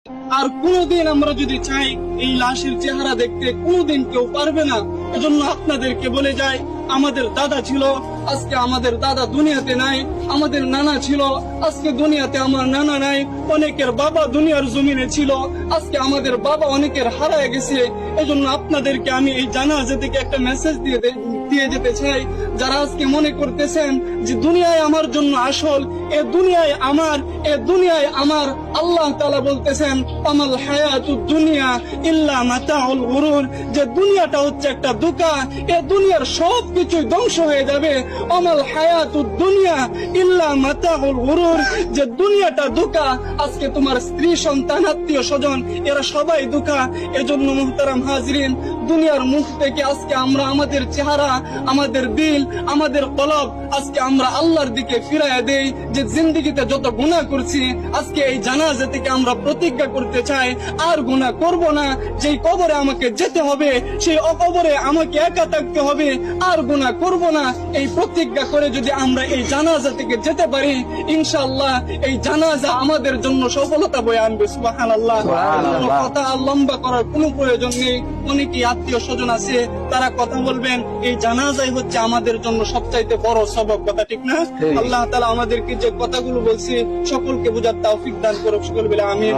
আর কোনোদিন আমরা যদি চাই এই লাশের চেহারা দেখতে, কোনোদিন কেউ পারবে না। এজন্য আপনাদেরকে বলে যাই, আমাদের দাদা ছিল, আজকে আমাদের দাদা দুনিয়াতে নাই। আমাদের নানা ছিল, আজকে দুনিয়াতে আমার নানা নাই। অনেকের বাবা দুনিয়ার জমিনে ছিল, আজকে আমাদের বাবা অনেকের হারায় গেছে। এজন্য আপনাদেরকে আমি এই জানাজা থেকে একটা মেসেজ দিয়ে যেতে চাই। যারা আজকে মনে করতেছেন যে দুনিয়ায় আমার জন্য আসল, এ দুনিয়ায় আমার, আল্লাহ তাআলা বলতেছেন আমাল হায়াতুদ দুনিয়া ইল্লা মাতাউল গুরুর, যে দুনিয়াটা হচ্ছে একটা ধোঁকা, এ দুনিয়ার সবকিছু ধ্বংস হয়ে যাবে। আমাল হায়াতুদ দুনিয়া ইল্লা মাতাউল গুরুর, যে দুনিয়াটা ধোঁকা। আজকে তোমার স্ত্রী, সন্তান, আত্মীয় স্বজন এরা সবাই ধোঁকা। এজন্য মুহতারাম হাজরিন, দুনিয়ার মুখ থেকে আজকে আমরা আমাদের চেহারা, আমাদের দিল, আমাদের কলব আজকে আমরা আল্লাহর দিকে ফিরাইয়া দেই। যে জিন্দেগিতে যত গুনাহ করছি, আজকে এই জানাজা থেকে আমরা প্রতিজ্ঞা করতে চাই আর গুনাহ করব না। যেই কবরে আমাকে যেতে হবে, সেই অকবরে আমাকে একা থাকতে হবে, আর গুনাহ করব না। এই প্রতিজ্ঞা করে যদি আমরা এই জানাজা থেকে যেতে পারি, ইনশাআল্লাহ এই জানাজা আমাদের জন্য সফলতা বয়ে আনবে। সুবহানাল্লাহ। কথা লম্বা করার কোনো প্রয়োজন নেই। অনেকেই আত্মীয় স্বজন আছে, তারা কথা বলবেন। এই জানাজাই হচ্ছে আমাদের জন্য সবচাইতে বড় সবক, কথা ঠিক না? আল্লাহ তাআলা আমাদেরকে যে কথাগুলো বলছে সকলকে বুঝার তৌফিক দান করুক। সকল বলে আমিন।